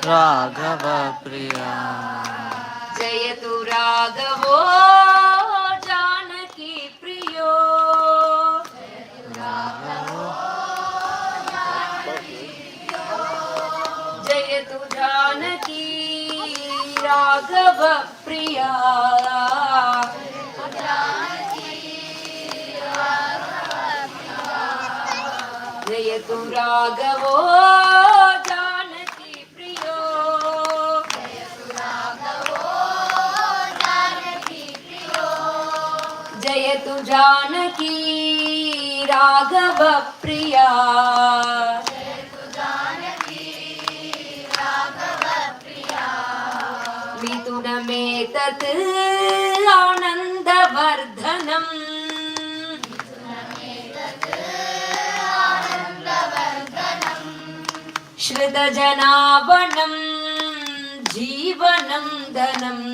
राघव प्रिया। जयतु राघवो जानकी प्रियो। जयतु जानकी राघव प्रिया। जयतु राघवो जानकी प्रियो। जयतु जानकी राघव प्रिया। मिथुनमेतत् आनन्दवर्धनम्। श्रुतजनावनं जीवनं धनम्।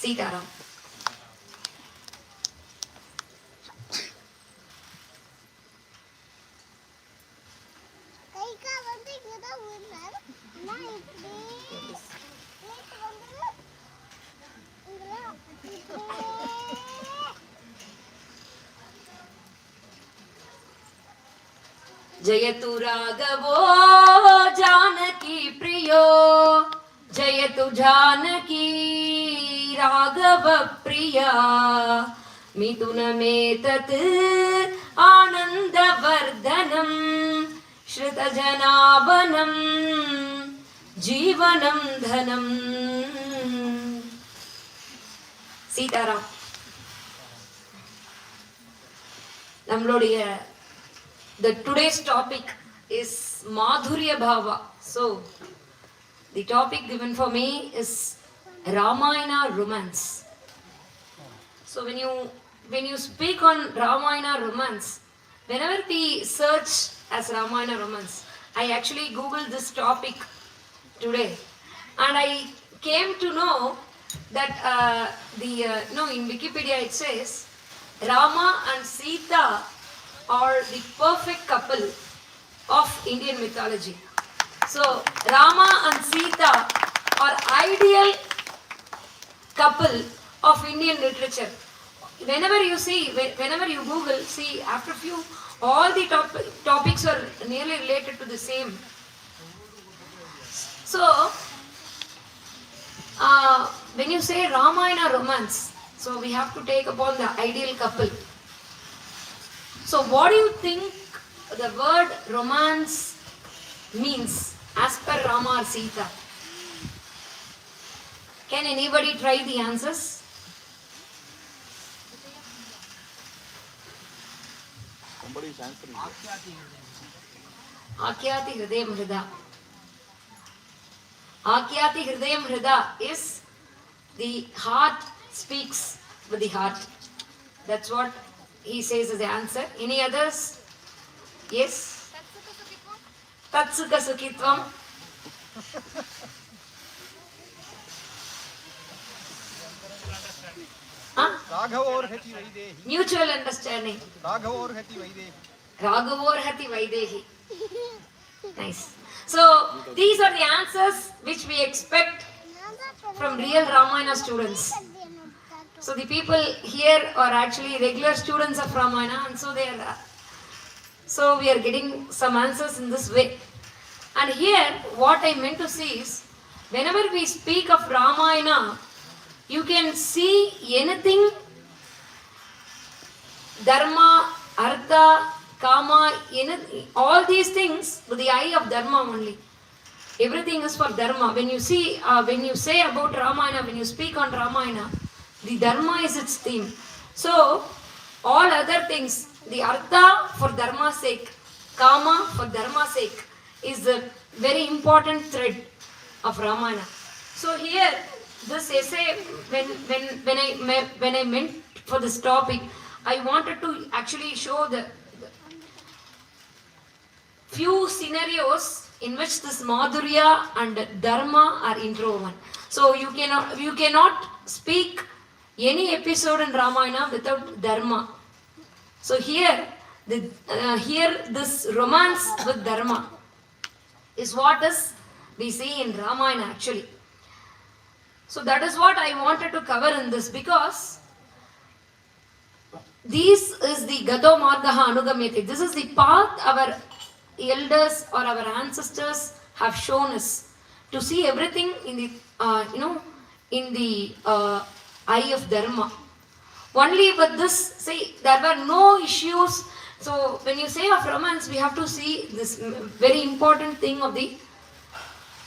सीताराम। जयतु राघवो जानकी प्रियो। जयतु जानकी राघव प्रिया। मिथुनमेतत् आनन्दवर्धनम्। श्रुतजनावनं जीवनं धनम्। सीताराम। நம்மளுடைய the today's topic is Madhurya Bhava. So the topic given for me is Ramayana romance. So when you speak on Ramayana romance, whenever we search as Ramayana romance, I actually googled this topic today and I came to know that in Wikipedia it says Rama and Sita are the perfect couple of Indian mythology. So Rama and Sita are ideal couple of Indian literature. Whenever you Google, see after few, all the topics are nearly related to the same. So when you say Ramayana romance, so we have to take upon the ideal couple. So what do you think the word romance means as per Rama or Sita? Can anybody try the answers? Somebody is answering. Akyati Hridayam Hrida. Akyati Hridayam Hrida is the heart speaks with the heart. That's what he says as the answer. Any others? Yes? Tatsukha Sukhitvam. Mutual understanding. Raghav Hati Vaidehi. Nice. So these are the answers which we expect from real Ramayana students. So the people here are actually regular students of Ramayana, and so we are getting some answers in this way. And here what I meant to see is, whenever we speak of Ramayana, you can see anything dharma, artha, kama, all these things with the eye of dharma only. Everything is for dharma. When you say about Ramayana, when you speak on Ramayana, the dharma is its theme. So all other things, the artha for dharma's sake, kama for dharma's sake, is the very important thread of Ramayana. So here this essay, when I meant for this topic, I wanted to actually show the few scenarios in which this Madhurya and Dharma are interwoven. So you cannot speak any episode in Ramayana without Dharma. So here, here this romance with Dharma is what is we see in Ramayana actually. So that is what I wanted to cover in this, because this is the Gato Margaha Anugamyate. This is the path our elders or our ancestors have shown us to see everything in the in the eye of Dharma. Only with this, see, there were no issues. So when you say of romance, we have to see this very important thing of the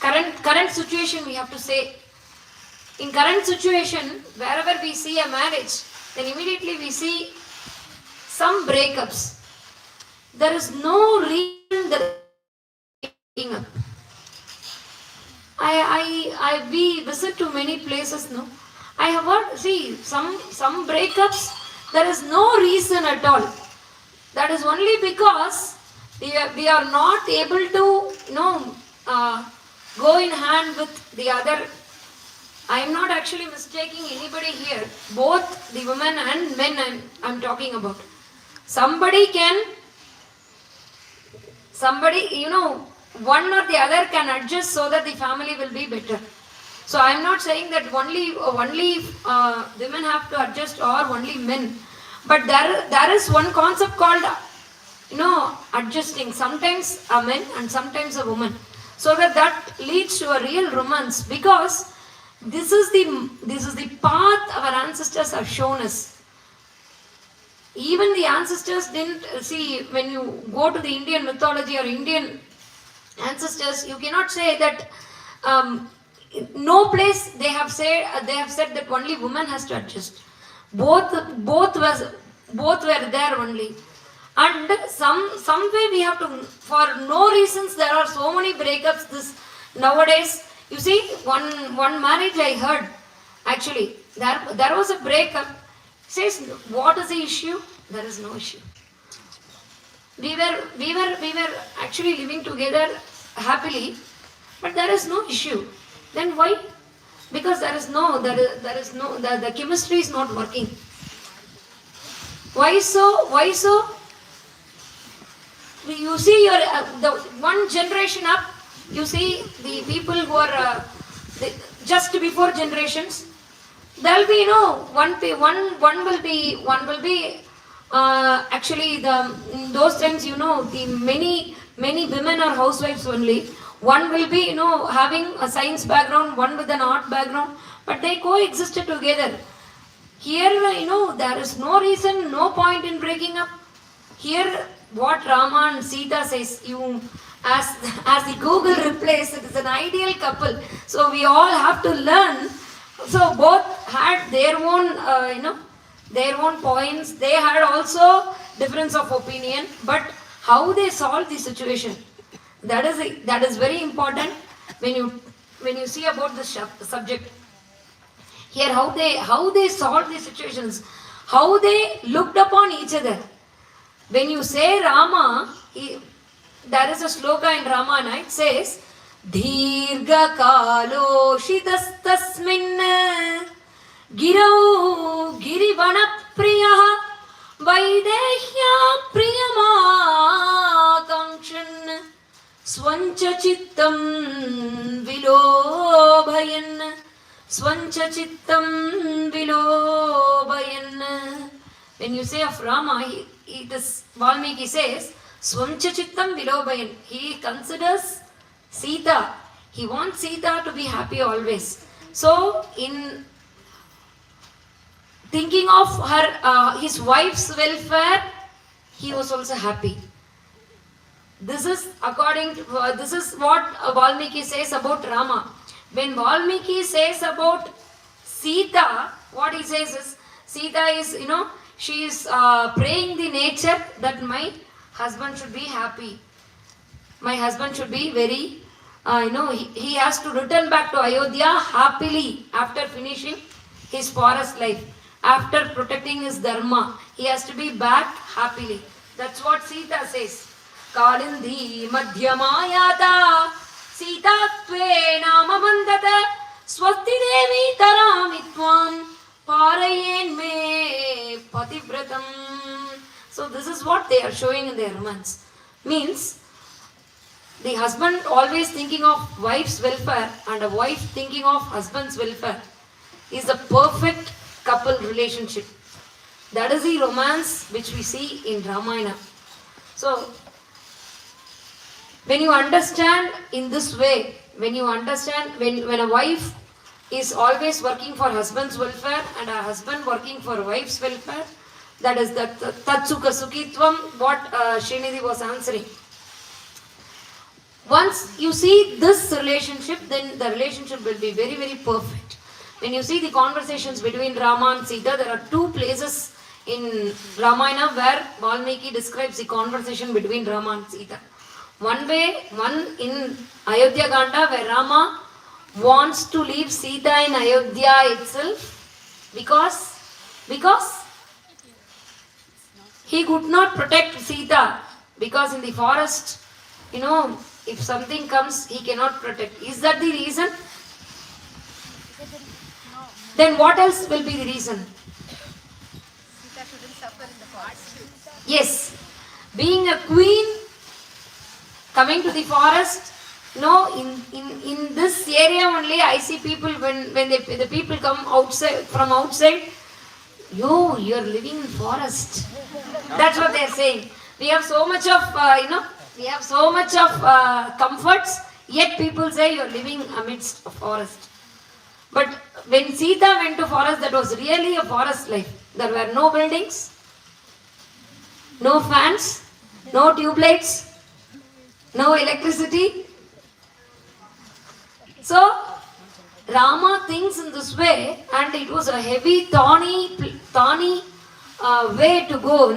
current situation. We have to say, in current situation, wherever we see a marriage, then immediately we see some breakups. There is no reason that breaking up. We visit to many places, no. I have heard, see, some breakups, there is no reason at all. That is only because we are not able to, go in hand with the other. I am not actually mistaking anybody here. Both the women and men I'm talking about. Somebody, one or the other can adjust so that the family will be better. So I am not saying that only women have to adjust or only men. But there is one concept called, adjusting. Sometimes a man and sometimes a woman. So that leads to a real romance, because this is the path our ancestors have shown us. Even the ancestors didn't see, when you go to the Indian mythology or Indian ancestors, you cannot say that no place they have said that only woman has to adjust. Both were there only. And some way we have to, for no reasons, there are so many breakups this nowadays. You see, one marriage I heard, actually, there was a breakup. Says, what is the issue? There is no issue. We were actually living together happily, but there is no issue. Then why? Because the chemistry is not working. Why so? You see, the one generation up, you see the people who are just before generations. There will be one will be actually in those times, the many women are housewives only. One will be having a science background, one with an art background, but they coexisted together. Here there is no reason, no point in breaking up. Here what Rama and Sita says, as the Google replies, it is an ideal couple. So we all have to learn. So both had their own, their own points. They had also difference of opinion, but how they solved the situation, that is very important when you see about the subject. Here, how they solved the situations, how they looked upon each other. When you say Rama, there is a sloka in Ramayana. It says, Dhirga kalo shitastasmin girau girivana priya vaidehya priyamakangshan swancha chittam vilobhayan swancha chittam vilobhayan. When you say of Rama, it is Valmiki says, Swamcha Chittam Vilobayan. He considers Sita. He wants Sita to be happy always. So, in thinking of her, his wife's welfare, he was also happy. This is this is what Valmiki says about Rama. When Valmiki says about Sita, what he says is, Sita is, she is praying the nature that my husband should be happy. My husband should be very, he has to return back to Ayodhya happily after finishing his forest life. After protecting his dharma, he has to be back happily. That's what Sita says. Kalindhi madhyamayata Sita tve nama mandata swasti devi taramitvam Parayen me patibratam So this is what they are showing in their romance. Means the husband always thinking of wife's welfare and a wife thinking of husband's welfare is a perfect couple relationship. That is the romance which we see in Ramayana. So when you understand in this way, when you understand when a wife is always working for husband's welfare and a husband working for wife's welfare, that is the Tatsukha Sukhitvam, what Srinidhi was answering. Once you see this relationship, then the relationship will be very, very perfect. When you see the conversations between Rama and Sita, there are two places in Ramayana where Valmiki describes the conversation between Rama and Sita. One in Ayodhya Ganda where Rama wants to leave Sita in Ayodhya itself because he could not protect Sita, because in the forest, if something comes, he cannot protect. Is that the reason? Then what else will be the reason? Sita shouldn't suffer in the forest. Yes, being a queen, coming to the forest. In this area only I see people when the people come outside from outside. You are living in forest. That's what they are saying. We have so much of comforts, yet people say you are living amidst a forest. But when Sita went to forest, that was really a forest life. There were no buildings, no fans, no tube lights, no electricity. So Rama thinks in this way, and it was a heavy thorny way to go.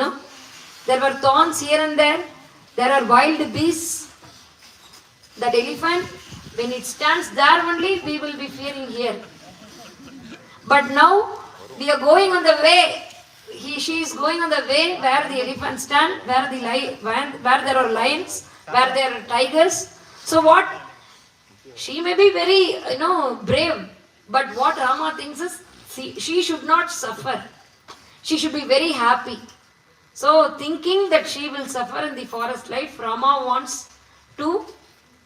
There were thorns here and there. There are wild beasts. That elephant, when it stands there only, we will be fearing here. But now we are going on the way. She is going on the way where the elephants stand, where there are lions, where there are tigers. So what? She may be very, brave. But what Rama thinks is, she should not suffer. She should be very happy. So thinking that she will suffer in the forest life, Rama wants to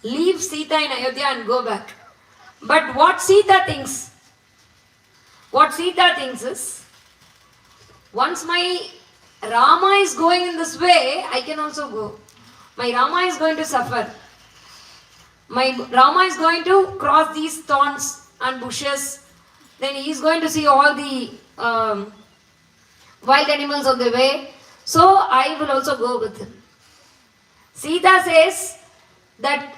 leave Sita in Ayodhya and go back. But what Sita thinks is, once my Rama is going in this way, I can also go. My Rama is going to suffer. My Rama is going to cross these thorns and bushes. Then he is going to see all the wild animals on the way. So I will also go with him. Sita says that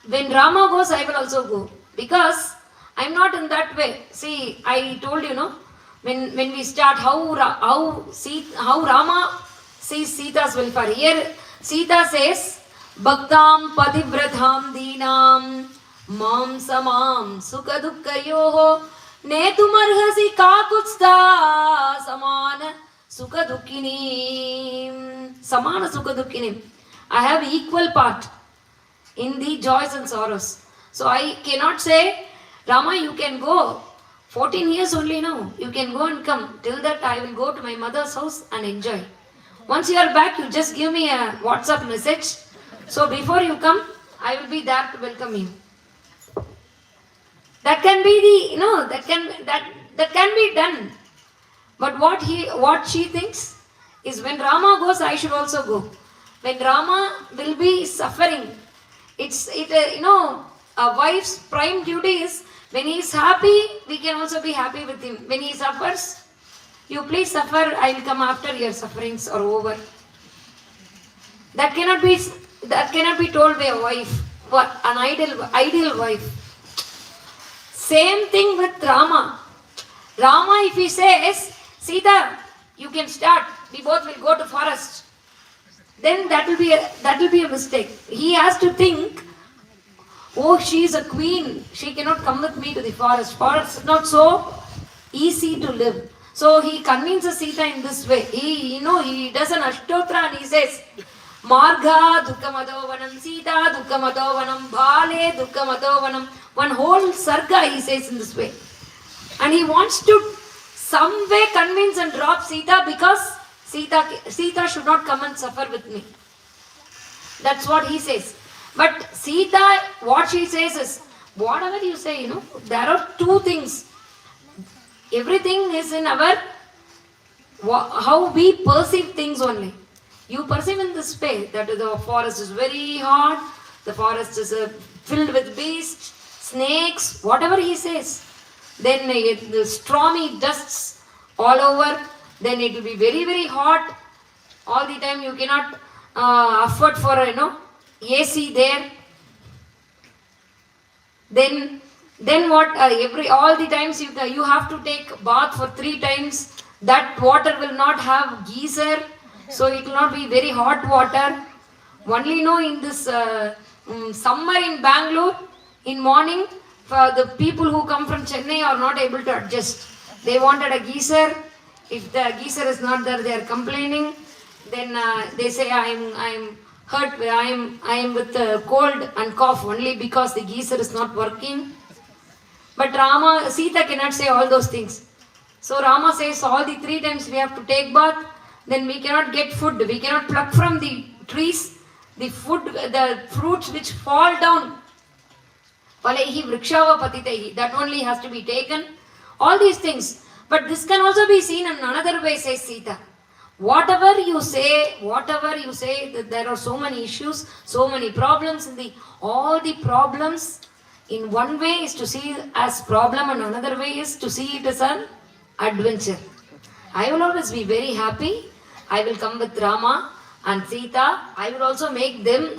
when Rama goes, I will also go. Because I am not in that way. See, I told you, when we start how Rama sees Sita's welfare. Here Sita says, Bhaktam Padivratham Dinam Mam Samam Sukha Dukkayoho Netumarhasi Kakutsta Samana Sukha Dukkinim. Samana Sukha Dukkinim. I have equal part in the joys and sorrows. So I cannot say, Rama, you can go. 14 years only now. You can go and come. Till that I will go to my mother's house and enjoy. Once you are back, you just give me a WhatsApp message. So before you come, I will be there to welcome you. That can be that can be done. But what she thinks is, when Rama goes, I should also go. When Rama will be suffering, a wife's prime duty is, when he is happy, we can also be happy with him. When he suffers, you please suffer, I will come after your sufferings are over. That cannot be told by a wife, an ideal wife. Same thing with Rama. Rama, if he says, Sita, you can start, we both will go to forest, then that will be a mistake. He has to think, oh, she is a queen, she cannot come with me to the forest. Forest is not so easy to live. So he convinces Sita in this way. He does an Ashtotra and he says, Marga Dukkamadovanam Sita Dukkamadovanam Bale Dukkamadovanam. One whole sarga he says in this way. And he wants to some way convince and drop Sita, because Sita should not come and suffer with me. That's what he says. But Sita, what she says is, whatever you say, there are two things. Everything is in our, how we perceive things only. You perceive in this way that the forest is very hot, the forest is filled with beasts, snakes, whatever he says. Then the stormy dusts all over, then it will be very, very hot. All the time you cannot afford for, AC there. Then what? All the times you have to take bath for 3 times. That water will not have geyser, so it will not be very hot water. Only in this summer in Bangalore, in morning, the people who come from Chennai are not able to adjust. They wanted a geyser. If the geyser is not there, they are complaining. Then they say, I am hurt. I am with cold and cough only because the geyser is not working. But Sita cannot say all those things. So Rama says all the 3 times we have to take bath. Then we cannot get food. We cannot pluck from the trees the fruits which fall down. Palaihi vrikshava patitaihi. That only has to be taken. All these things. But this can also be seen in another way, says Sita. Whatever you say, that there are so many issues, so many problems all the problems in one way is to see it as problem and another way is to see it as an adventure. I will always be very happy. I will come with Rama and Sita. I will also make them,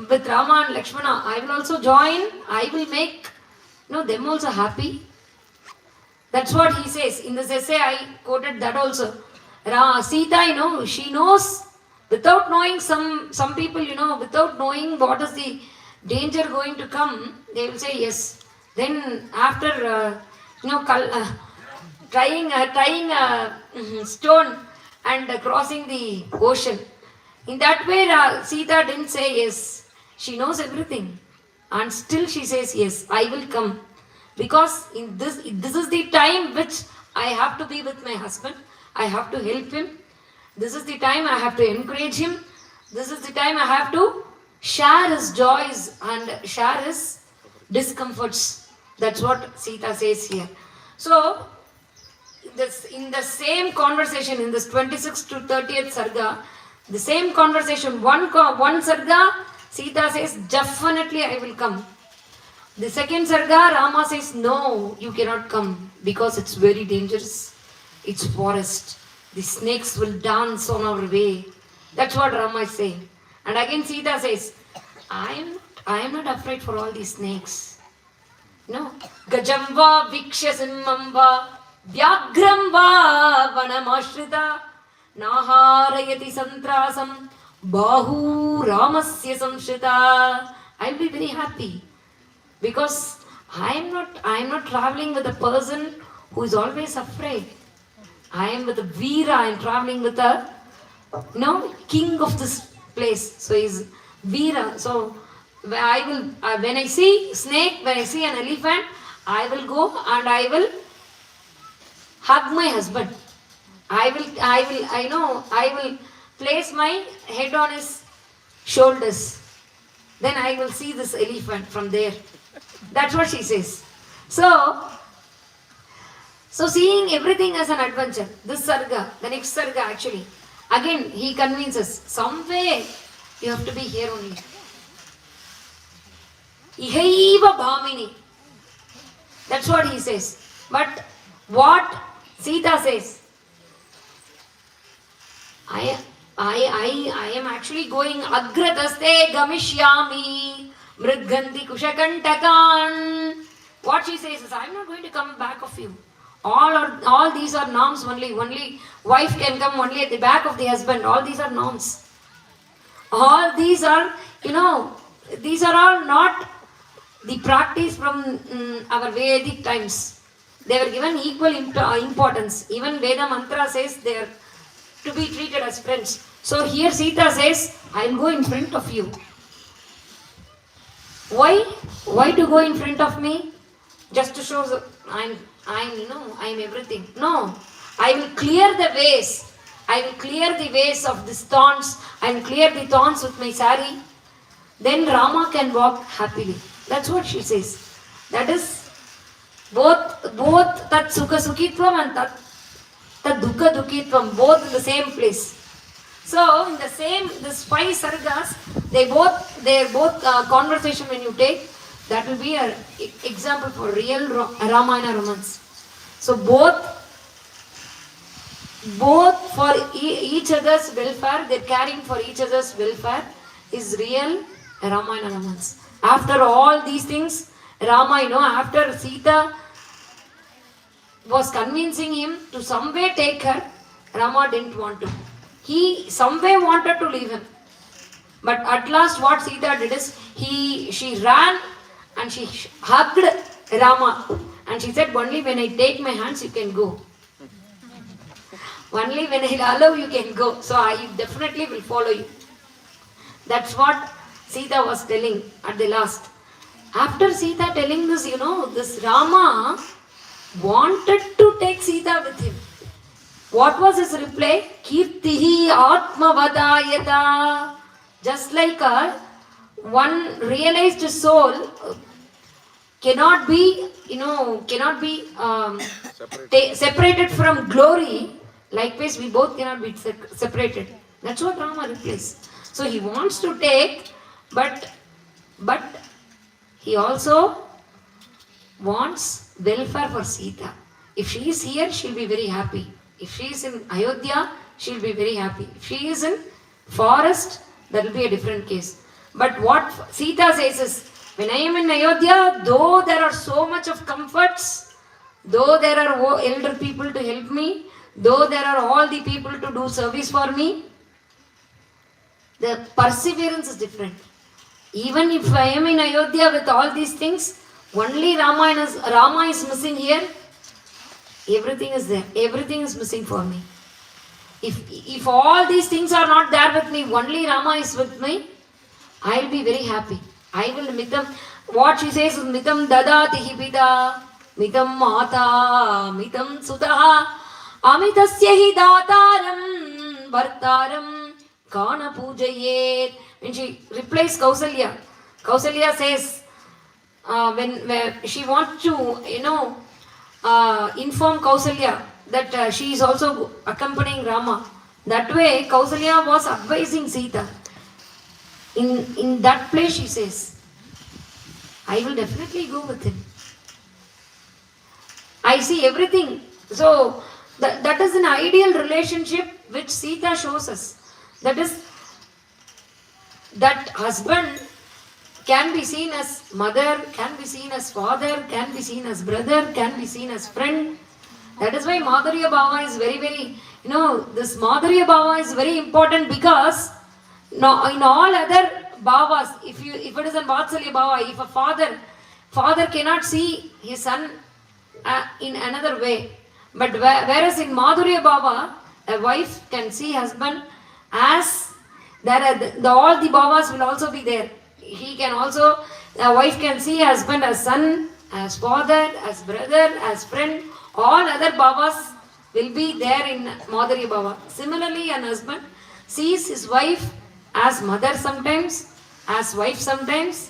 with Rama and Lakshmana, I will also join. I will make them also happy. That's what he says. In this essay, I quoted that also. Sita, she knows, without knowing some people, without knowing what is the danger going to come, they will say yes. Then after, tying a stone and crossing the ocean. In that way, Sita didn't say yes. She knows everything. And still she says yes, I will come. Because in this is the time which I have to be with my husband. I have to help him. This is the time I have to encourage him. This is the time I have to share his joys and share his discomforts. That's what Sita says here. So, in the same conversation, in this 26th to 30th Sarga, the same conversation, one Sarga, Sita says, definitely I will come. The second Sarga, Rama says, no, you cannot come because it's very dangerous. It's forest. The snakes will dance on our way. That's what Rama is saying. And again Sita says, I am not afraid for all these snakes. No. Gajamba viksha simmamba vyagramba vanamashrita naharayati santrasam bahu ramasya samshrita. I'll be very happy because I am not traveling with a person who is always afraid. I am with a Veera. I am traveling with a king of this place. So he's Veera. So I will when I see snake, when I see an elephant, I will go and I will hug my husband. I will place my head on his shoulders. Then I will see this elephant from there. That's what she says. So seeing everything as an adventure. This Sarga, the next Sarga actually. Again, he convinces, somewhere you have to be here only. Ihaiva bhamini. That's what he says. But what Sita says, I am actually going agrataste gamishyami mridganti kushakantakan. What she says is, I am not going to come back of you. All these are norms only. Only wife can come only at the back of the husband. All these are norms. All these are, these are all not the practice from our Vedic times. They were given equal importance. Even Veda mantra says they are to be treated as friends. So here Sita says, I will go in front of you. Why? Why to go in front of me? Just to show I am everything. No, I will clear the ways. I will clear the ways of these thorns. I will clear the thorns with my sari. Then Rama can walk happily. That's what she says. That is both tat sukha sukhitvam and tat dukha dukhitvam, both in the same place. So in the same, this 5 sargas, they are both conversation when you take, that will be an example for real Ramayana romance. So both for each other's welfare, they're caring for each other's welfare, is real Ramayana romance. After all these things, Rama, after Sita was convincing him to some way take her, Rama didn't want to. He some way wanted to leave him. But at last what Sita did is, she ran and she hugged Rama. And she said, only when I take my hands, you can go. Only when I allow, you can go. So I definitely will follow you. That's what Sita was telling at the last. After Sita telling this, this Rama wanted to take Sita with him. What was his reply? Kirtihi atmavadayata. Just like one realized soul cannot be separated from glory. Likewise, we both cannot be separated. That's what Rama replies. So he wants to take, but he also wants welfare for Sita. If she is here, she'll be very happy. If she is in Ayodhya, she'll be very happy. If she is in forest, that will be a different case. But what Sita says is, when I am in Ayodhya, though there are so much of comforts, though there are elder people to help me, though there are all the people to do service for me, the perseverance is different. Even if I am in Ayodhya with all these things, only Rama is missing here. Everything is there. Everything is missing for me. If all these things are not there with me, only Rama is with me, I will be very happy. I will mitam. What she says is mitam dadati hipita, mitam mata, mitam sutaha, amitasya hi dataram, vartaram, kana pujayet. When she replies Kausalya says, when she wants to, inform Kausalya that she is also accompanying Rama. That way, Kausalya was advising Sita. In that place, she says, I will definitely go with him. I see everything. So, that is an ideal relationship which Sita shows us. That is, that husband can be seen as mother, can be seen as father, can be seen as brother, can be seen as friend. That is why Madhurya Bhava is very, very, this Madhurya Bhava is very important, because in all other bhavas, if it is a Vatsalya Bhava, if a father cannot see his son in another way. But whereas in Madhurya Bhava, a wife can see husband as there are all the bhavas will also be there. A wife can see husband as son, as father, as brother, as friend. All other bhavas will be there in Madhurya Bhava. Similarly, an husband sees his wife as mother sometimes, as wife sometimes,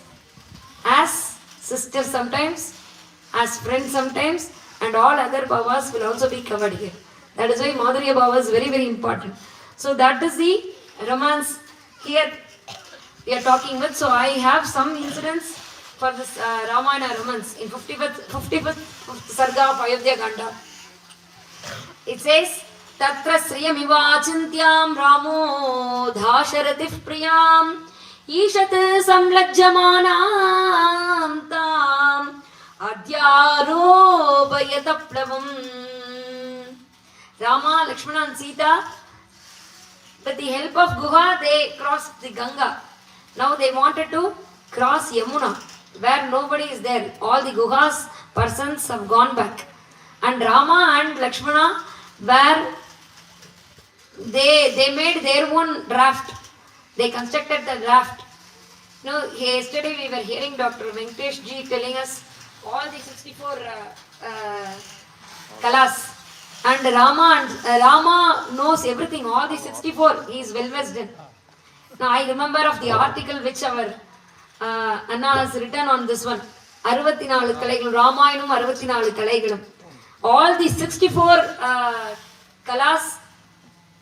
as sister sometimes, as friend sometimes, and all other bhavas will also be covered here. That is why Madhurya Bhava is very, very important. So that is the romance here we are talking with. So I have some incidents for this Ramayana romance in 55th Sarga of Ayodhya Ganda. It says, Tatra Sriyamivachintyam Ramo Dhasharatif Priyam Ishat Samlajjamanam Tam Adhyarobhayataplavam. Rama, Lakshmana and Sita, with the help of Guha, they crossed the Ganga. Now they wanted to cross Yamuna, where nobody is there. All the Guha's persons have gone back. And Rama and Lakshmana they made their own raft. They constructed the raft. Yesterday we were hearing Dr. Venkatesh ji telling us all the 64 kalas. And Rama knows everything, all the 64, he is well versed in. Now I remember of the article which our Anna has written on this one. 64 கலைகளும் ராமாயணம் 64 கலைகளும். All the 64 kalas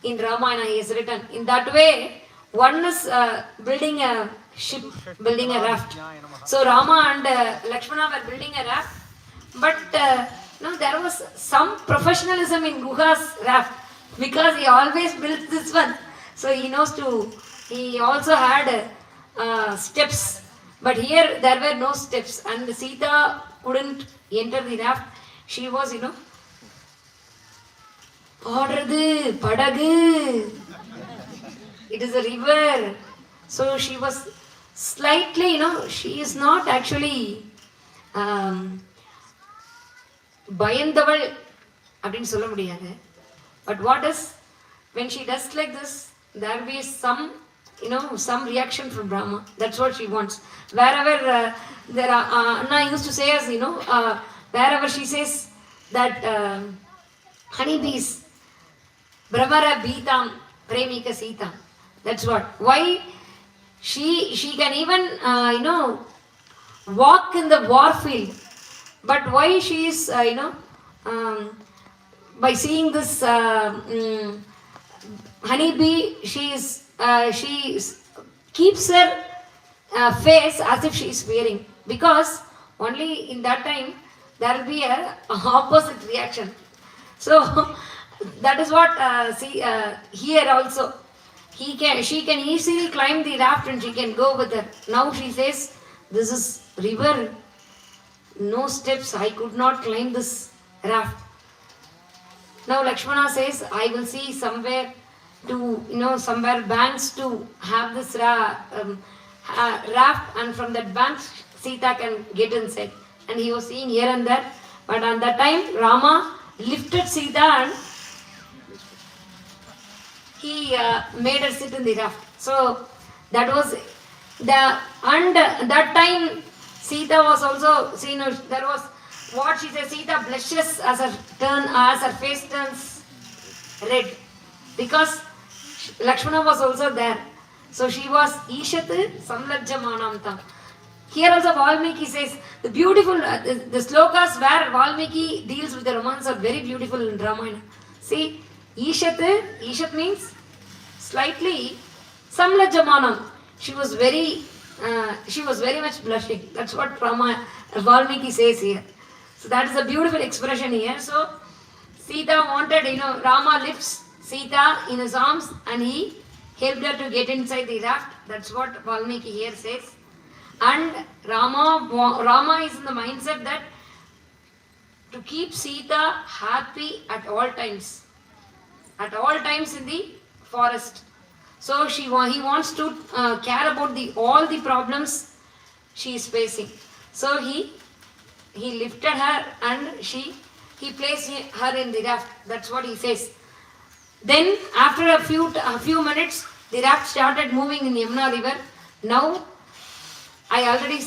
in Ramayana he has written. In that way, one is building a ship, building a raft. So Rama and Lakshmana were building a raft. But no, there was some professionalism in Guha's raft because he always built this one. So he knows to, he also had steps. But here there were no steps and Sita couldn't enter the raft. She was, Padagu. It is a river. So she was slightly, she is not actually பயந்தவள் அப்படின்னு சொல்ல முடியாது. But what is, when she does like this, there will be some reaction from Brahma. That's what she wants. Wherever there are, Anna used to say us, wherever she says that honeybees, Brahmara Beetam Premika Sita. That's what. Why she can even, walk in the war field. But why she is, by seeing this honeybee, she keeps her face as if she is wearing. Because only in that time there will be a opposite reaction. So that is what here also she can easily climb the raft and she can go with her. Now she says, this is river. No steps, I could not climb this raft. Now Lakshmana says, I will see somewhere to, somewhere banks to have this raft, and from that bank Sita can get inside. And he was seeing here and there. But at that time, Rama lifted Sita and he made her sit in the raft. So that was and that time Sita was also, there was what she says, Sita blushes as her face turns red. Because Lakshmana was also there. So she was Ishat Samlajjamanam tam. Here also Valmiki says, the beautiful, the slokas where Valmiki deals with the romance are very beautiful in Ramayana. See, Ishat means slightly Samlajjamanam. She was very much blushing. That's what Valmiki says here. So that is a beautiful expression here. So Sita wanted, Rama lifts Sita in his arms and he helped her to get inside the raft. That's what Valmiki here says. And Rama is in the mindset that to keep Sita happy at all times in the forest. So he wants to care about all the problems she is facing. So he lifted her and he placed her in the raft. That's what he says. Then after a few minutes, the raft started moving in the Yamuna river. Now I already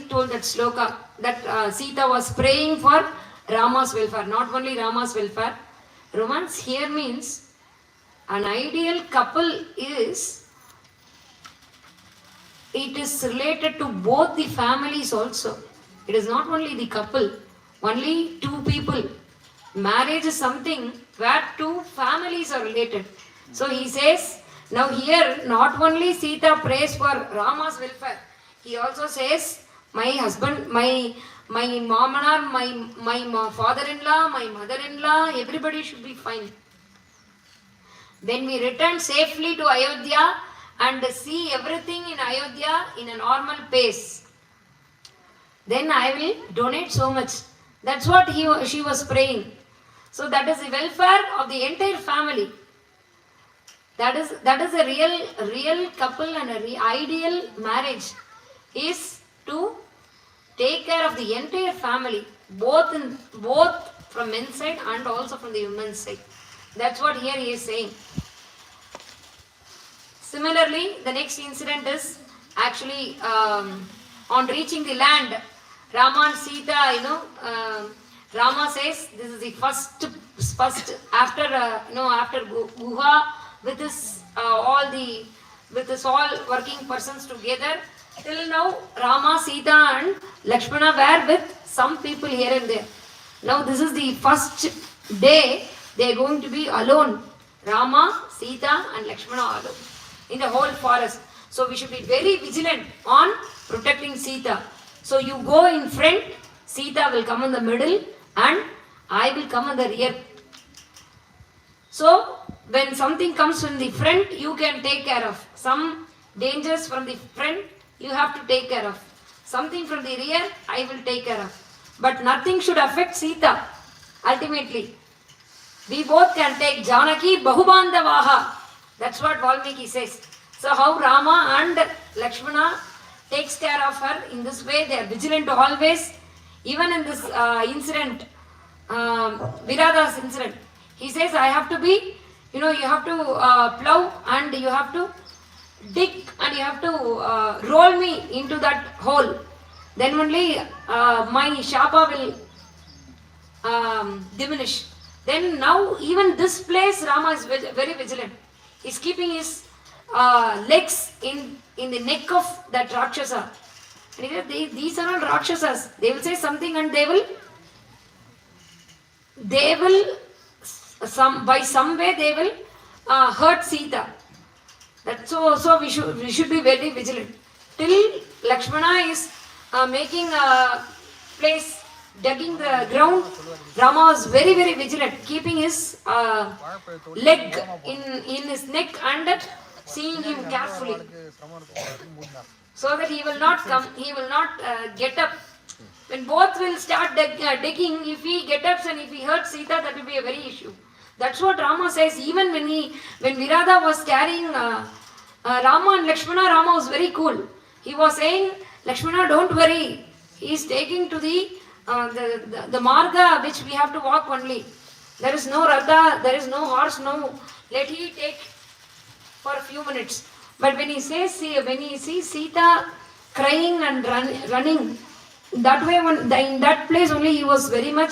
told that sloka that Sita was praying for Rama's welfare, not only Rama's welfare. Romance here means an ideal couple is, it is related to both the families also. It is not only the couple, only two people. Marriage is something where two families are related. So he says, now here not only Sita prays for Rama's welfare, he also says, my husband, my mamanar, my father-in-law, my mother-in-law, everybody should be fine. Then we return safely to Ayodhya and see everything in Ayodhya in a normal pace. Then I will donate so much. That's what she was praying. So that is the welfare of the entire family. That is a real couple and a ideal marriage is to take care of the entire family, both from men's side and also from the women's side. That's what here he is saying. Similarly, the next incident is actually on reaching the land, Rama and Sita, Rama says this is the first after after Guha with his all working persons together. Till now, Rama, Sita, and Lakshmana were with some people here and there. Now this is the first day they are going to be alone. Rama, Sita, and Lakshmana alone in the whole forest. So we should be very vigilant on protecting Sita. So you go in front, Sita will come in the middle, and I will come in the rear. So when something comes from the front, you can take care of. Some dangers from the front, you have to take care of. Something from the rear, I will take care of. But nothing should affect Sita, ultimately. We both can take Janaki Bahubandavaha. That's what Valmiki says. So how Rama and Lakshmana takes care of her in this way, they are vigilant always. Even in this incident, Virada's incident, he says, I have to be, you have to plow and you have to dig and you have to roll me into that hole. Then only my Shapa will diminish. Then now even this place Rama is very vigilant. He's keeping his legs in the neck of that Rakshasa. And he said, these are all Rakshasas. They will say something and they will by some way they will hurt Sita. That's so we should be very vigilant. Till Lakshmana is making a place, digging the ground, Rama was very, very vigilant, keeping his leg in his neck and seeing him carefully, so that he will not come, he will not get up. When both will start digging, if he gets up and if he hurts Sita, that will be a very issue. That's what Rama says. Even when Virada was carrying Rama and Lakshmana, Rama was very cool. He was saying, Lakshmana, don't worry. He is taking to the marga which we have to walk only. There is no ratha, there is no horse, no. Let he take for a few minutes. But when he sees Sita crying and running, that way, in that place only he was very much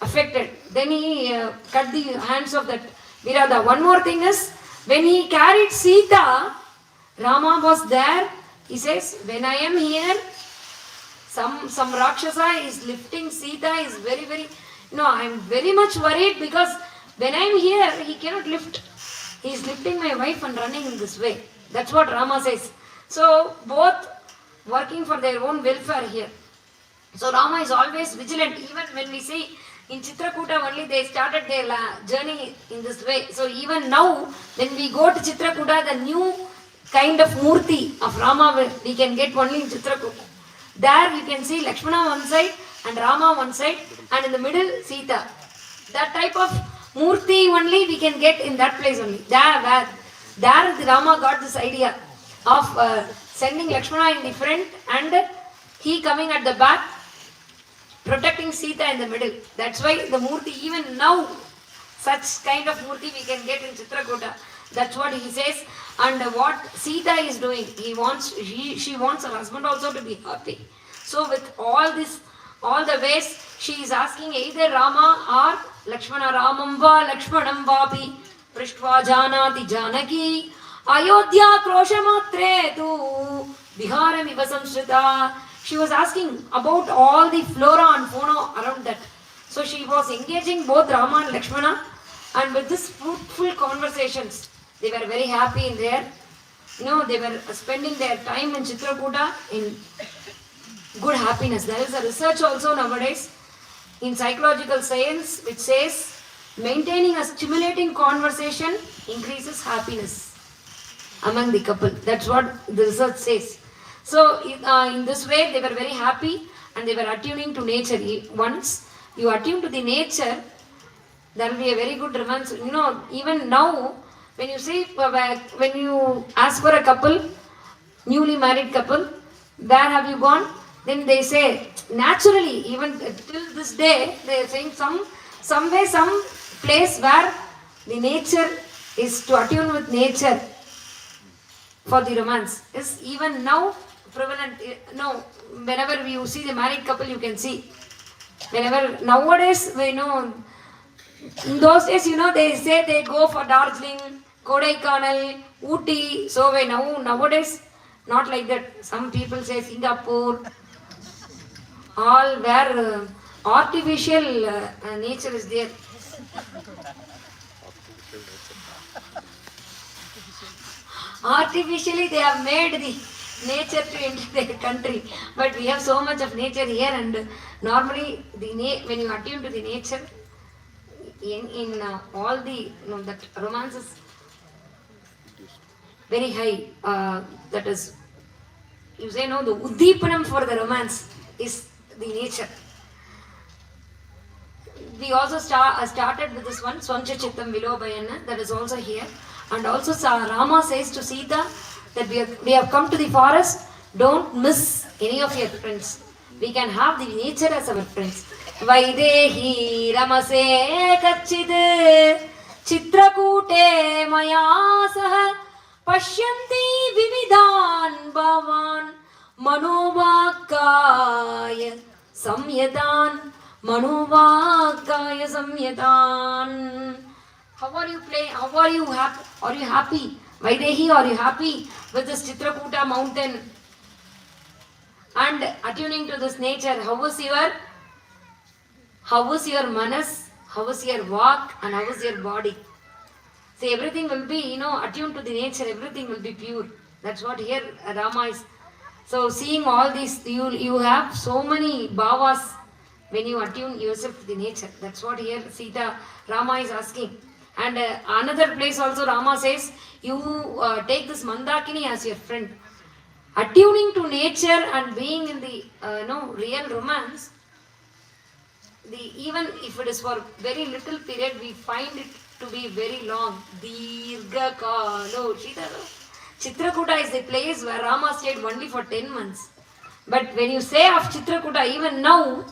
affected. Then he cut the hands of that Virada. One more thing is, when he carried Sita, Rama was there. He says, when I am here, some Rakshasa is lifting Sita, is very, very, I am very much worried because when I am here, he cannot lift. He is lifting my wife and running in this way. That's what Rama says. So both working for their own welfare here. So Rama is always vigilant. Even when we see in Chitrakuta only, they started their journey in this way. So even now, when we go to Chitrakuta, the new kind of murti of Rama we can get only in Chitrakuta. There you can see Lakshmana one side and Rama one side, and in the middle Sita. That type of murti only we can get in that place only. There the Rama got this idea of sending Lakshmana in the front and he coming at the back, protecting Sita in the middle. That's why the murti, even now, such kind of murti we can get in Chitrakuta. That's what he says. And what Sita is doing, she wants her husband also to be happy. So with all the ways, she is asking either Rama or Lakshmana. Ramam va Lakshmanam vapi prishtva janati janaki ayodhya kroshamatre tu viharam iva samshrita. She was asking about all the flora and fauna around that. So she was engaging both Rama and Lakshmana, and with this fruitful conversations, they were very happy in there. They were spending their time in Chitrakuta in good happiness. There is a research also nowadays in psychological science which says maintaining a stimulating conversation increases happiness among the couple. That's what the research says. So in this way they were very happy and they were attuning to nature. Once you attune to the nature, there will be a very good romance. Even now, when you see, when you ask for a couple, newly married couple, where have you gone? Then they say, naturally, even till this day, they are saying some place where the nature is to attune with nature for the romance. Is even now prevalent. Whenever you see the married couple, you can see Whenever nowadays, in those days, they say they go for Darjeeling, Kodaikanal, Ooty. So nowadays, not like that. Some people say Singapore, all where artificial nature is there. Artificially, they have made the nature to enter their country, but we have so much of nature here, and normally when you attune to the nature, in all the that romance is very high. That is, you say no, the uddeepanam for the romance is the nature. We also started with this one, Swancha Chittam Vilobayana, that is also here. And also Rama says to Sita that we have come to the forest, don't miss any of your friends. We can have the nature as our friends. Vaidehi Ramase Kachid Chitrakute Maya Saha Pashyanti Vividan Bhavan Manovakaya Samyadan Manovakaya Samyadan. How are you playing? How are you happy? Are you happy? Vaidehi, are you happy with this Chitrakuta mountain? And attuning to this nature, how is manas, how is your walk, and how is your body? See, everything will be, attuned to the nature, everything will be pure. That's what here Rama is. So seeing all these, you have so many bhavas when you attune yourself to the nature. That's what here Rama is asking. And another place also Rama says, you take this Mandakini as your friend. Attuning to nature and being in the real romance, even if it is for very little period, we find it to be very long. Dirgha Kalo. Chitrakuta is the place where Rama stayed only for 10 months. But when you say of Chitrakuta, even now,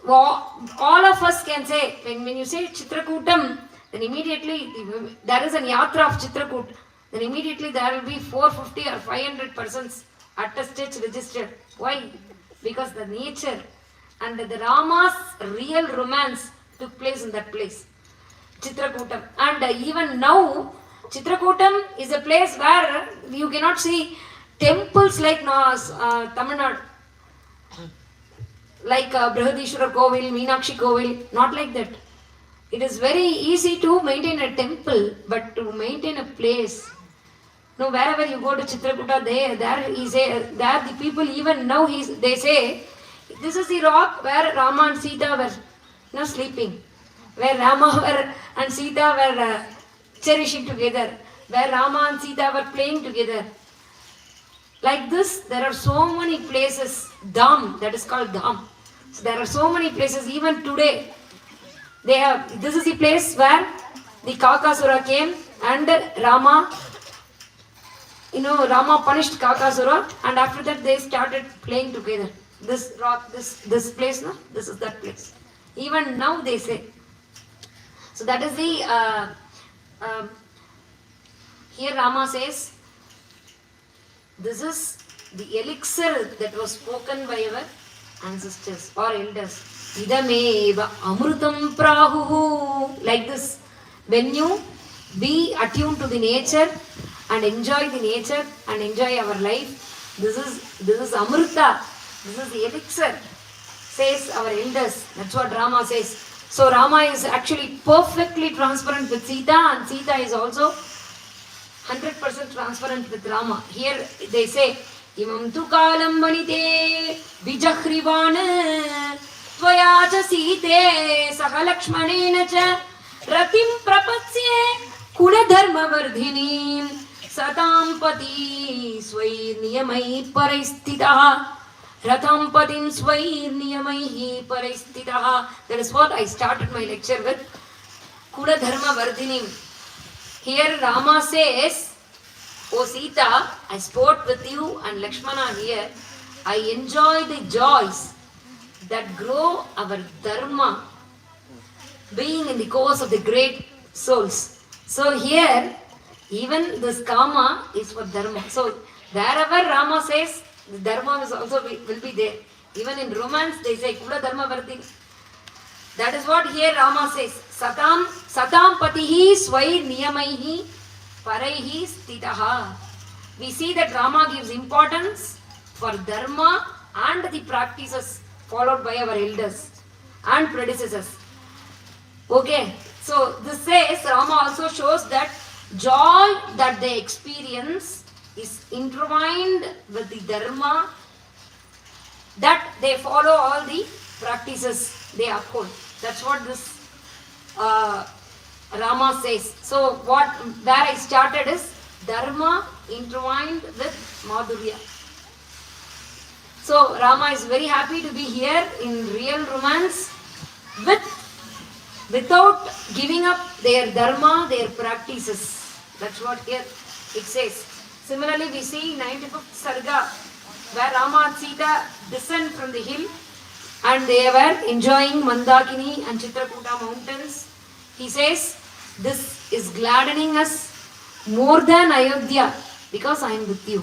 all of us can say, when you say Chitrakutam, then immediately there is a yatra of Chitrakut. Then immediately there will be 450 or 500 persons attested, registered. Why? Because the nature and the Rama's real romance took place in that place, Chitrakutam. And even now, Chitrakutam is a place where you cannot see temples like Tamil Nadu. Like Brihadishwara Kovil, Meenakshi Kovil, not like that. It is very easy to maintain a temple, but to maintain a place. No, wherever you go to Chitrakuta, there the people even now they say, this is the rock where Rama and Sita were sleeping, where Rama and Sita were cherishing together, where Rama and Sita were playing together. Like this, there are so many places, Dham, that is called Dham. So there are so many places, even today, this is the place where the Kakasura came and Rama punished Kakasura, and after that they started playing together. This rock, this place, this is that place. Even now they say. So that is the, here Rama says, this is the elixir that was spoken by our ancestors or elders. Idameva amrutam prahu. Like this. When you be attuned to the nature and enjoy the nature and enjoy our life, this is amrita. This is the elixir, says our elders. That's what Rama says. So Rama is actually perfectly transparent with Sita, and Sita is also 100% transparent with Rama. Here they say, Imam tu kalam manite vijahrivana tvaya site sahalakshmanena cha ratim prapatsye kuladharma vardhinim satampati svai niyamai paristitaha Rathampatim Svai Niyamaihi Paristitaha. That is what I started my lecture with. Kula Dharma Vardhinim. Here Rama says, O Sita, I spoke with you and Lakshmana here. I enjoy the joys that grow our dharma, being in the course of the great souls. So here, even this kama is for dharma. So wherever Rama says, the dharma will be there. Even in romance, they say Kula Dharma Vardhini. That is what here Rama says. Satam patihi swai niyamaihi paraihi stitaha. We see that Rama gives importance for dharma and the practices followed by our elders and predecessors. Okay, so this says Rama also shows that joy that they experience is intertwined with the dharma, that they follow all the practices they uphold. That's what this Rama says. So where I started is dharma intertwined with Madhurya. So Rama is very happy to be here in real romance without giving up their dharma, their practices. That's what here it says. Similarly, we see 95th Sarga, where Rama and Sita descend from the hill and they were enjoying Mandakini and Chitrakuta mountains. He says, this is gladdening us more than Ayodhya because I am with you.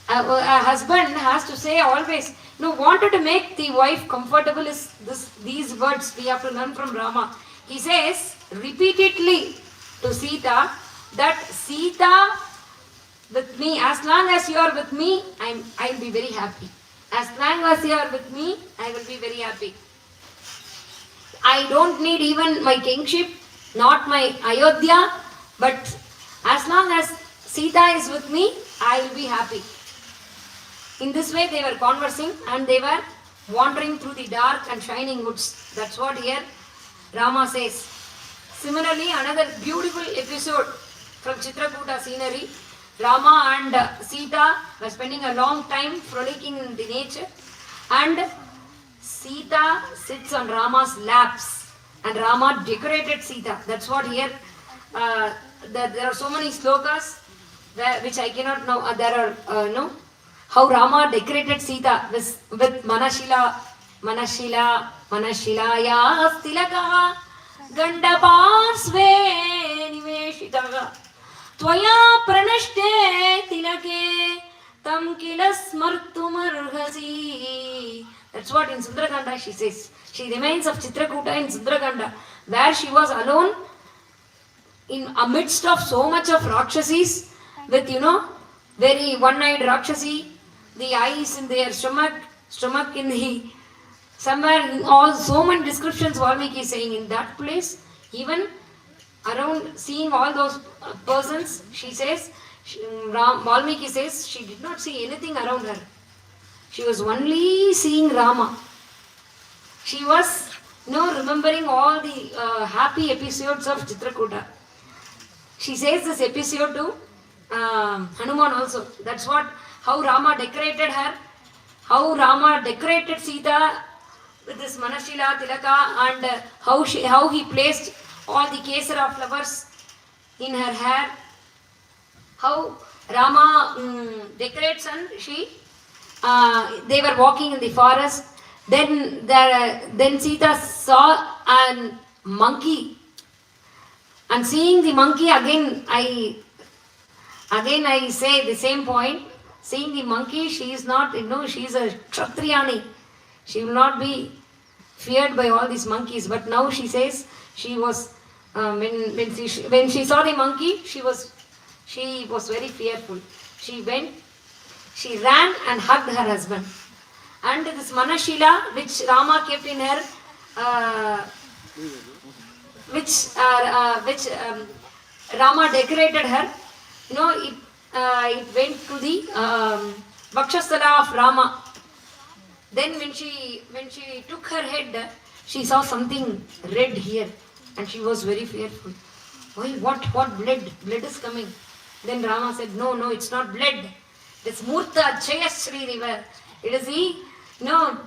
A husband has to say always, wanted to make the wife comfortable is these words we have to learn from Rama. He says repeatedly to Sita that Sita, with me, as long as you are with me, I'll be very happy. As long as you are with me, I will be very happy. I don't need even my kingship, not my Ayodhya, but as long as Sita is with me, I will be happy. In this way they were conversing and they were wandering through the dark and shining woods. That's what here Rama says. Similarly, another beautiful episode from Chitrakuta scenery. Rama and Sita were spending a long time frolicking in the nature, and Sita sits on Rama's laps and Rama decorated Sita. That's what here there are so many slokas which I cannot know. There are how Rama decorated Sita with Manashila Manashilaya Stilakaha Gandaparsve Niveshitaha Tvaya Pranashte Tilake Tam Kilas Martumarghasi. That's what in Sundarakanda she says. She remains of Chitrakuta in Sundarakanda, where she was alone in amidst of so much of Rakshasis with very one-eyed Rakshasi, the eyes in their stomach in the somewhere in all so many descriptions Valmiki is saying in that place, even around seeing all those persons, she says, Valmiki says she did not see anything around her. She was only seeing Rama. She was remembering all the happy episodes of Chitrakuta. She says this episode to Hanuman also. That's how Rama decorated her, how Rama decorated Sita with this Manashila Tilaka, and how he placed all the kesara flowers in her hair, how Rama decorates, and they were walking in the forest. Then Sita saw a monkey, and seeing the monkey again I say the same point. Seeing the monkey, she is not, she is a Kshatriyani. She will not be feared by all these monkeys. But now she says she was, when she saw the monkey, she was very fearful. She ran and hugged her husband. And this Manashila, which Rama kept in her, which Rama decorated her, it went to the Vakshasthala of Rama. Then when she took her head, she saw something red here, and she was very fearful. Why? What blood? Blood is coming. Then Rama said, no, it's not blood. It's Murta Jayasri river. It is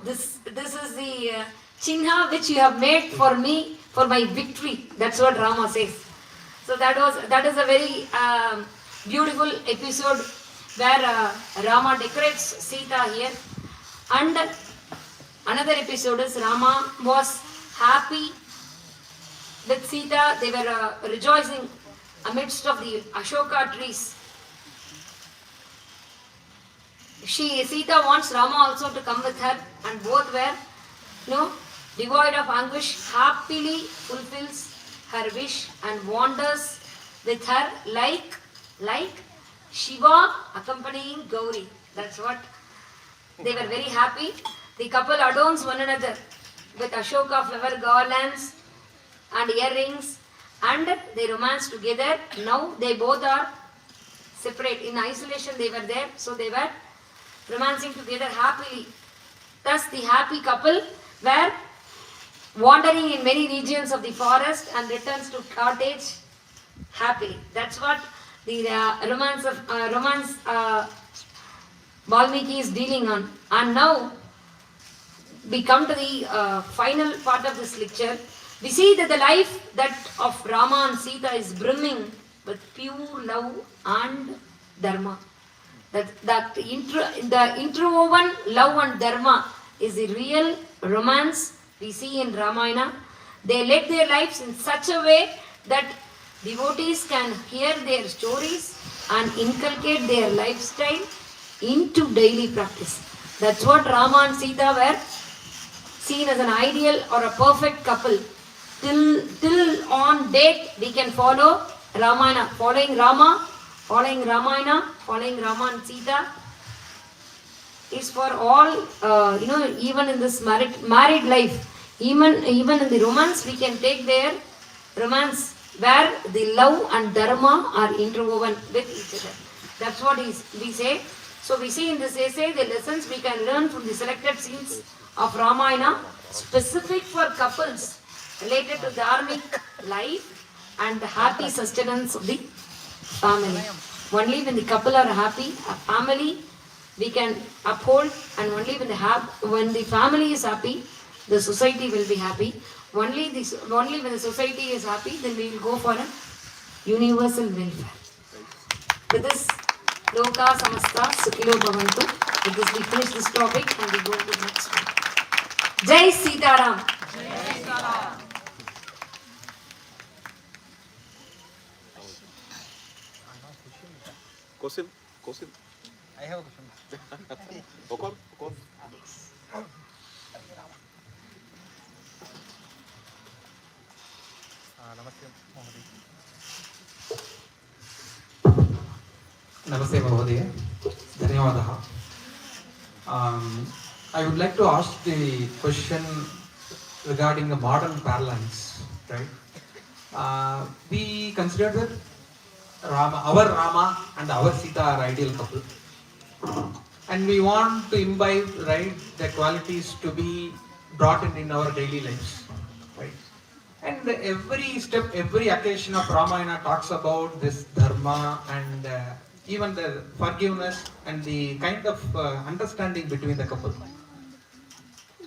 this is the chinha which you have made for me for my victory. That's what Rama says. So that is a very beautiful episode where Rama decorates Sita here. And another episode is Rama was happy with Sita. They were rejoicing amidst of the Ashoka trees. Sita wants Rama also to come with her, and both were, devoid of anguish, happily fulfills her wish and wanders with her like Shiva accompanying Gauri. That's what they were very happy. The couple adorns one another with Ashoka flower garlands and earrings, and they romance together. Now they both are separate. In isolation they were there, so they were romancing together happily. Thus the happy couple were wandering in many regions of the forest and returns to cottage happily. That's what the romance Valmiki is dealing on. And now we come to the final part of this lecture. We see that the life that of Rama and Sita is brimming with pure love and dharma. The interwoven love and dharma is the real romance we see in Ramayana. They led their lives in such a way that devotees can hear their stories and inculcate their lifestyle into daily practice. That's what Rama and Sita were seen as an ideal or a perfect couple. Till on date we can follow Ramayana, following Rama, following Ramayana, following Rama and Sita is for all, even in this married life, even in the romance, we can take their romance where the love and dharma are interwoven with each other. That's what we say. So we see in this essay the lessons we can learn from the selected scenes of Ramayana, specific for couples related to dharmic life and the happy sustenance of the family. Only when the couple are happy, a family we can uphold, and only when the family is happy, the society will be happy. Only when the society is happy, then we will go for a universal welfare. With this, Loka Samasta Sukhilo Bhavantu. With this, we finish this topic and we go to the next one. Jai Sitaram. Jai Sitaram. Question? I have a question. Okon? Namaste Mahodaya. Dhanyawadaha. I would like to ask the question regarding the modern parlance, right? We consider that our Rama and our Sita are ideal couple. And we want to imbibe, right, the qualities to be brought in our daily lives, right? And every step, every occasion of Ramayana talks about this dharma and even the forgiveness and the kind of understanding between the couple.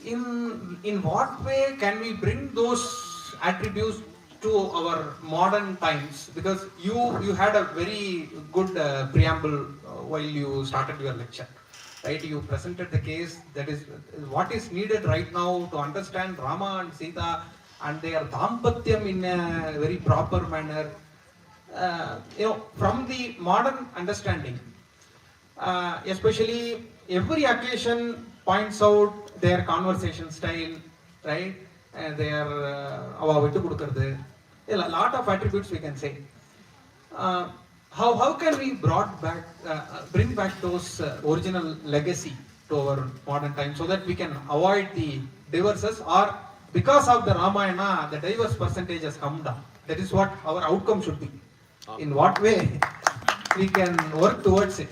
In what way can we bring those attributes to our modern times? Because you had a very good preamble while you started your lecture, right? You presented the case that is what is needed right now to understand Rama and Sita and their dampatyam in a very proper manner. From the modern understanding, especially every occasion points out their conversation style, right? And their a lot of attributes we can say. How can we bring back those original legacy to our modern time so that we can avoid the divorces, or because of the Ramayana the divorce percentage has come down? That is what our outcome should be. In what way we can work towards it?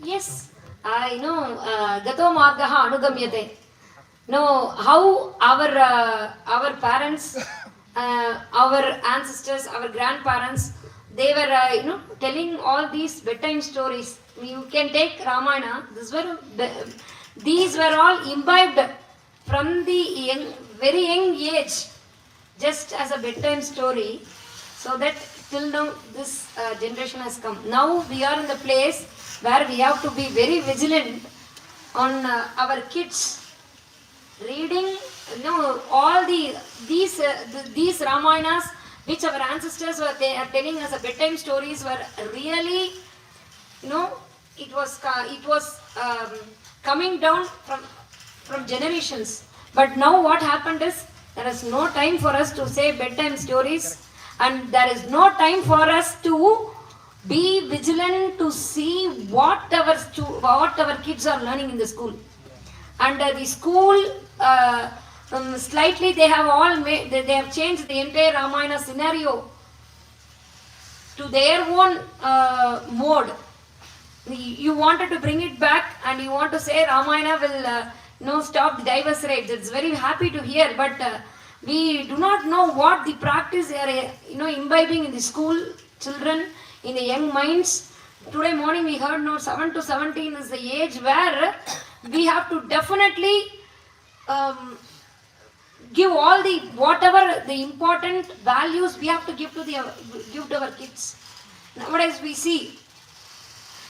Yes, Gato Margaha Anugamyate. How our parents, our ancestors, our grandparents, they were telling all these bedtime stories. You can take Ramayana. These were all imbibed from the very young age, just as a bedtime story, so that till now this generation has come. Now we are in the place where we have to be very vigilant on our kids reading all these Ramayanas which our ancestors were telling us bedtime stories were really, it was um, coming down from generations. But now what happened is there is no time for us to say bedtime stories, and there is no time for us to be vigilant to see what our kids are learning in the school. And the school slightly they have all made, they have changed the entire Ramayana scenario to their own mode. You wanted to bring it back and you want to say Ramayana will stop the divorce rates. It's very happy to hear, but we do not know what the practice they are imbibing in the school children, in the young minds. Today morning we heard 7 to 17 is the age where we have to definitely give all the whatever the important values we have to give to our kids. Nowadays we see.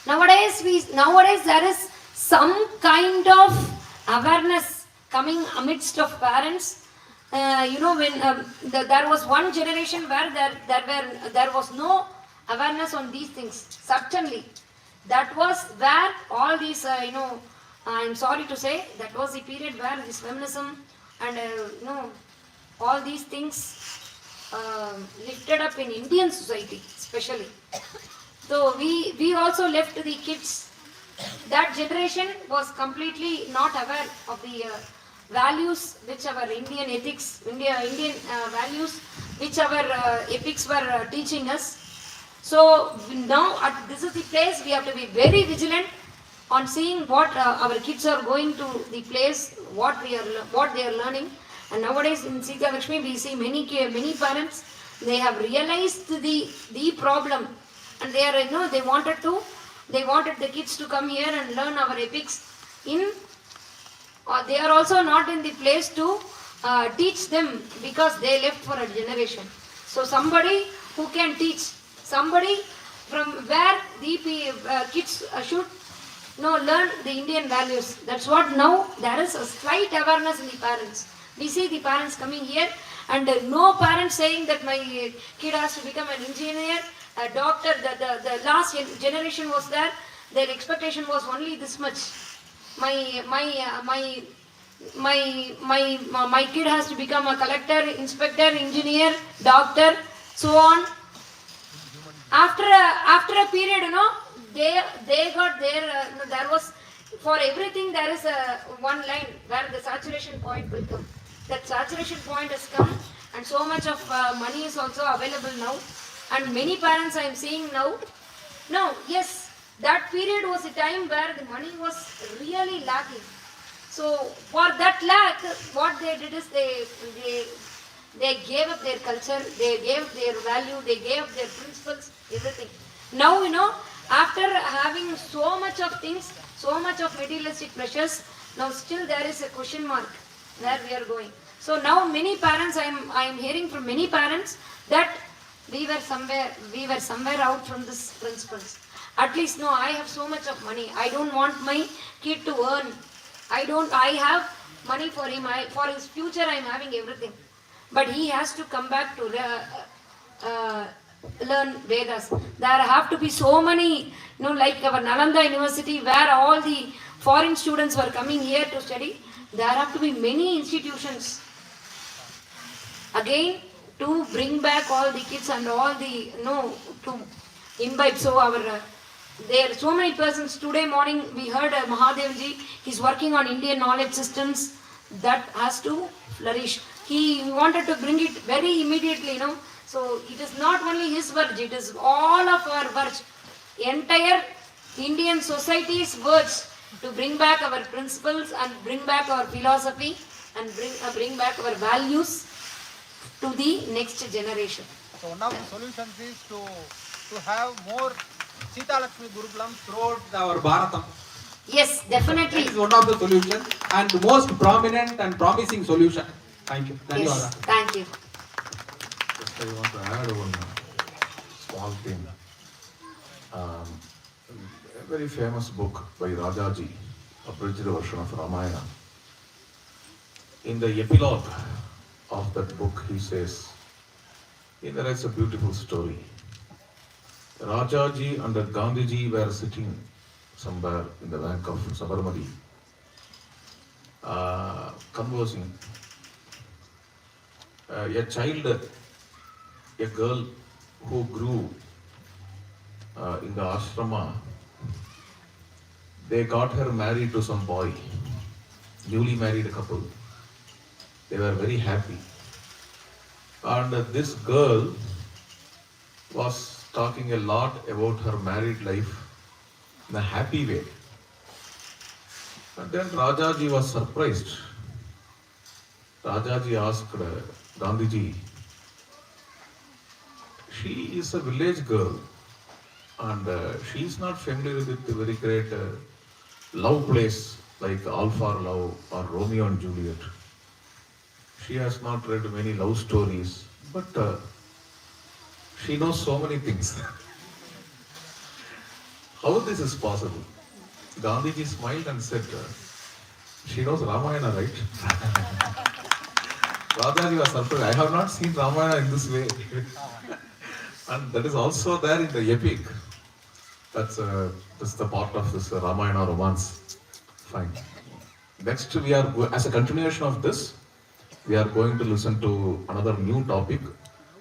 Nowadays there is some kind of awareness coming amidst of parents. When there was one generation where there was no awareness on these things. Certainly, that was where all these I'm sorry to say that was the period where this feminism and all these things lifted up in Indian society, especially. So we also left the kids. That generation was completely not aware of the values which our Indian ethics, Indian values which our epics were teaching us. So now this is the place we have to be very vigilant on seeing what our kids are going to the place, what they are learning. And nowadays in Sita Lakshmi we see many parents, they have realized the problem, and they are they wanted the kids to come here and learn our epics. They are also not in the place to teach them because they left for a generation. So somebody who can teach, somebody from where the kids should learn the Indian values. That's what now there is a slight awareness in the parents. We see the parents coming here, and no parents saying that my kid has to become an engineer, a doctor. The last generation was there. Their expectation was only this much. My kid has to become a collector, inspector, engineer, doctor, so on. After a period, they got their there was for everything there is one line where the saturation point will come. That saturation point has come, and so much of money is also available now. And many parents I am seeing now. Yes, that period was a time where the money was really lacking. So for that lack, what they did is they gave up their culture, they gave their value, they gave their principles, everything. Now, after having so much of things, so much of materialistic pressures, now still there is a question mark where we are going. So now many parents, I am hearing from many parents that we were somewhere out from these principles. At least I have so much of money. I don't want my kid to earn. I have money for him. For his future I am having everything. But he has to come back to learn Vedas. There have to be so many, like our Nalanda University where all the foreign students were coming here to study. There have to be many institutions. Again, to bring back all the kids and all the, to imbibe. So there are so many persons. Today morning we heard Mahadevji, he's working on Indian knowledge systems that has to flourish. He wanted to bring it very immediately, So it is not only his work, it is all of our work. Entire Indian society's words to bring back our principles and bring back our philosophy and bring back our values to the next generation. So one of the solutions is to have more Sita Lakshmi Gurukulam throughout our Bharatam. Yes, definitely. That is one of the solutions and the most prominent and promising solution. Thank you. Yes, thank you. Just I want to add one small thing. A very famous book by Rajaji, abridged version of Ramayana. In the epilogue of that book, he says, he narrates a beautiful story. Rajaji and Gandhiji were sitting somewhere in the bank of Sabarmati, conversing. A child, a girl who grew in the ashrama, they got her married to some boy, newly married couple. They were very happy. And this girl was talking a lot about her married life in a happy way. And then Rajaji was surprised. Rajaji asked Gandhiji, she is a village girl and she is not familiar with the very great love plays like All for Love or Romeo and Juliet. She has not read many love stories, but she knows so many things. How this is possible? Gandhiji smiled and said, she knows Ramayana, right? Rajaji was surprised. I have not seen Ramayana in this way. And that is also there in the epic. That's the part of this Ramayana romance. Fine. Next, we are, as a continuation of this, we are going to listen to another new topic,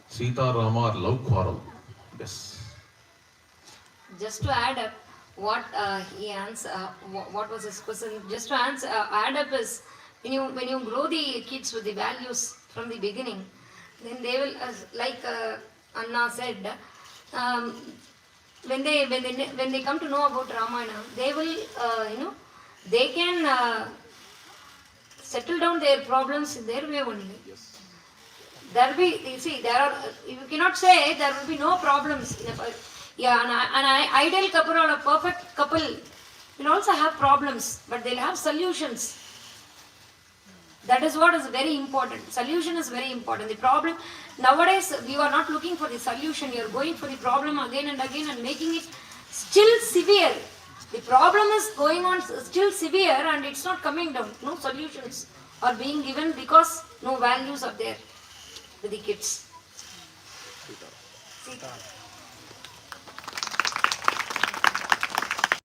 Sita Rama love quarrel. Yes. Just to add up what he answered, what was his question? Just to answer, add up is when you grow the kids with the values from the beginning, then they will, like Anna said, when they come to know about Ramayana, they will they can settle down their problems in their way only. Yes. There be, you see, there are, you cannot say there will be no problems. An ideal couple or a perfect couple will also have problems, but they'll have solutions. That is what is very important. Solution is very important. The problem, nowadays, you are not looking for the solution. You are going for the problem again and again and making it still severe. The problem is going on still severe and it's not coming down. No solutions are being given because no values are there with the kids. Sita.